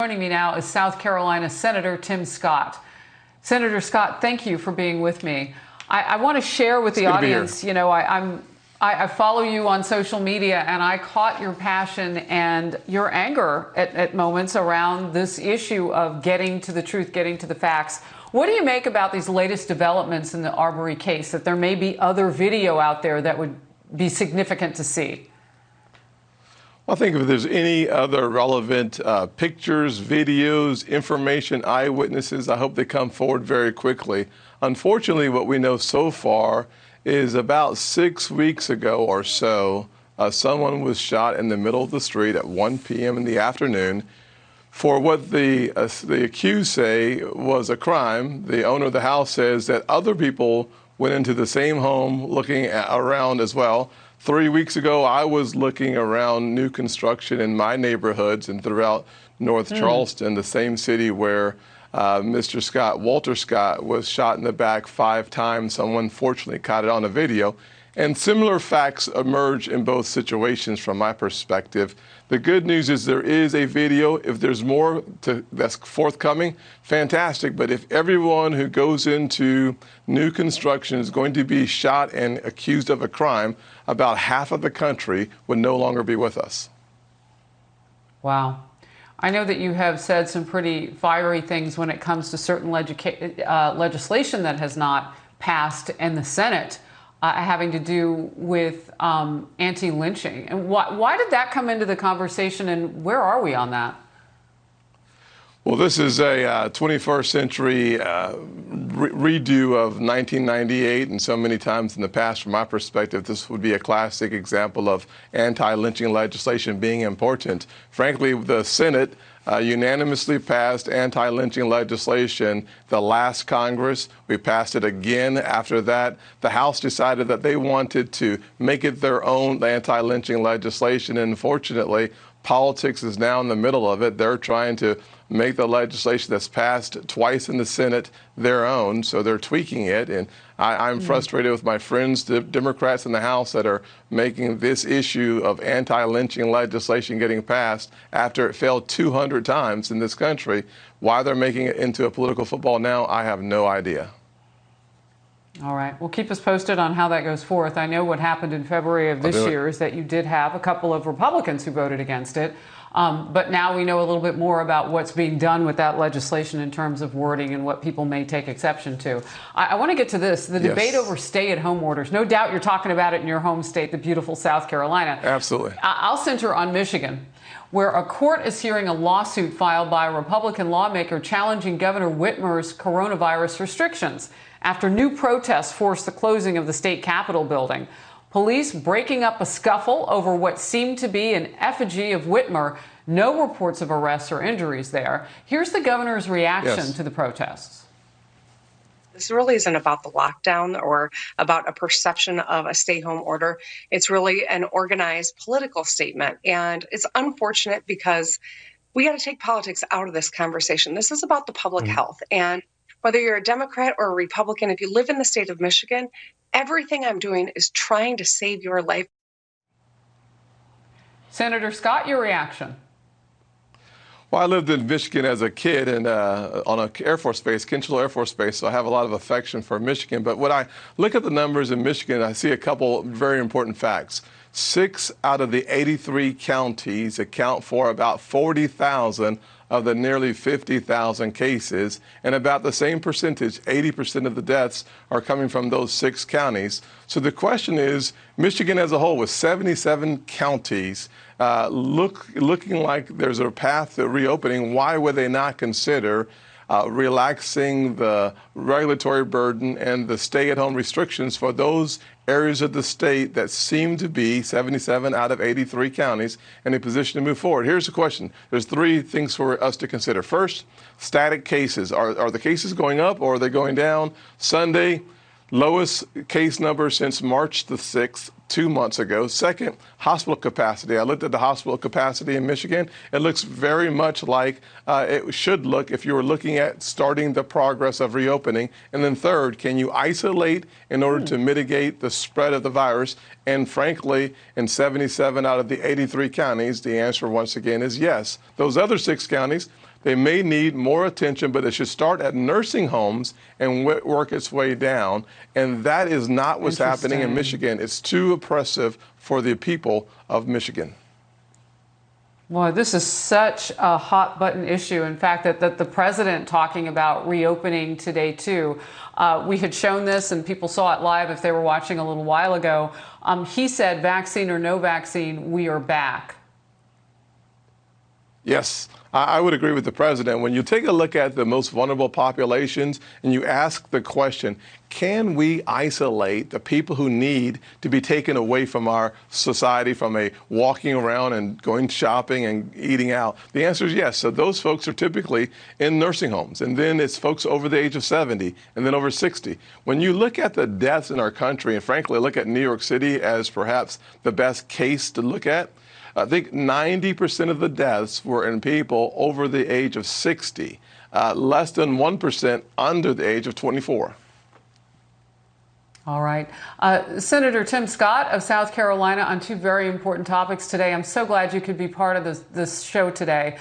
Joining me now is South Carolina Senator Tim Scott. Senator Scott, thank you for being with me. I want to share with the audience, you know, I follow you on social media, and I caught your passion and your anger at moments around this issue of getting to the truth, getting to the facts. What do you make about these latest developments in the Arbery case, that there may be other video out there that would be significant to see? I think if there's any other relevant pictures, videos, information, eyewitnesses, I hope they come forward very quickly. Unfortunately, what we know so far is about 6 weeks ago or so, someone was shot in the middle of the street at 1 p.m. in the afternoon for what the accused say was a crime. The owner of the house says that other people went into the same home looking around as well. 3 weeks ago, I was looking around new construction in my neighborhoods and throughout North Charleston, the same city where Mr. Scott, Walter Scott, was shot in the back 5 times. Someone fortunately caught it on a video. And similar facts emerge in both situations from my perspective. The good news is there is a video. If there's more that's forthcoming, fantastic. But if everyone who goes into new construction is going to be shot and accused of a crime, about half of the country would no longer be with us. Wow. I know that you have said some pretty fiery things when it comes to certain legislation that has not passed in the Senate. Having to do with anti-lynching. And why did that come into the conversation, and where are we on that? Well, this is a 21st century redo of 1998, and so many times in the past, from my perspective, this would be a classic example of anti-lynching legislation being important. Frankly, the Senate unanimously passed anti-lynching legislation the last Congress. We passed it again after that. The House decided that they wanted to make it their own anti-lynching legislation, and unfortunately, politics is now in the middle of it. They're trying to make the legislation that's passed twice in the Senate their own, so they're tweaking it. And I'm frustrated with my friends, the Democrats in the House, that are making this issue of anti-lynching legislation getting passed after it failed 200 times in this country. Why they're making it into a political football now, I have no idea. All right. Well, keep us posted on how that goes forth. I know what happened in February of this year is that you did have a couple of Republicans who voted against it. But now we know a little bit more about what's being done with that legislation in terms of wording and what people may take exception to. I want to get to this, the debate over stay-at-home orders. No doubt you're talking about it in your home state, the beautiful South Carolina. Absolutely. I'll center on Michigan, where a court is hearing a lawsuit filed by a Republican lawmaker challenging Governor Whitmer's coronavirus restrictions after new protests forced the closing of the state capitol building. Police breaking up a scuffle over what seemed to be an effigy of Whitmer. No reports of arrests or injuries there. Here's the governor's reaction to the protests. This really isn't about the lockdown or about a perception of a stay-home order. It's really an organized political statement. And it's unfortunate because we got to take politics out of this conversation. This is about the public health. And whether you're a Democrat or a Republican, if you live in the state of Michigan, everything I'm doing is trying to save your life. Senator Scott, your reaction. Well, I lived in Michigan as a kid and on an Air Force base, Kinchel Air Force Base, so I have a lot of affection for Michigan. But when I look at the numbers in Michigan, I see a couple very important facts. 6 out of the 83 counties account for about 40,000 of the nearly 50,000 cases, and about the same percentage, 80% of the deaths, are coming from those 6 counties. So the question is, Michigan as a whole, with 77 counties, looking like there's a path to reopening, why would they not consider relaxing the regulatory burden and the stay-at-home restrictions for those areas of the state that seem to be 77 out of 83 counties in a position to move forward? Here's the question. There's 3 things for us to consider. First, static cases. Are the cases going up or are they going down? Sunday, lowest case number since March the 6th, 2 months ago. Second, hospital capacity. I looked at the hospital capacity in Michigan. It looks very much like it should look if you were looking at starting the progress of reopening. And then third, can you isolate in order to mitigate the spread of the virus? And frankly, in 77 out of the 83 counties, the answer once again is yes. Those other 6 counties, They may need more attention, but it should start at nursing homes and work its way down. And that is not what's happening in Michigan. It's too oppressive for the people of Michigan. Boy, this is such a hot button issue. In fact, that the president talking about reopening today, too. We had shown this and people saw it live if they were watching a little while ago. He said, vaccine or no vaccine, we are back. Yes, I would agree with the president. When you take a look at the most vulnerable populations and you ask the question, can we isolate the people who need to be taken away from our society, from a walking around and going shopping and eating out? The answer is yes. So those folks are typically in nursing homes. And then it's folks over the age of 70 and then over 60. When you look at the deaths in our country, and frankly, look at New York City as perhaps the best case to look at, I think 90% of the deaths were in people over the age of 60, less than 1% under the age of 24. All right. Senator Tim Scott of South Carolina on two very important topics today. I'm so glad you could be part of this show today.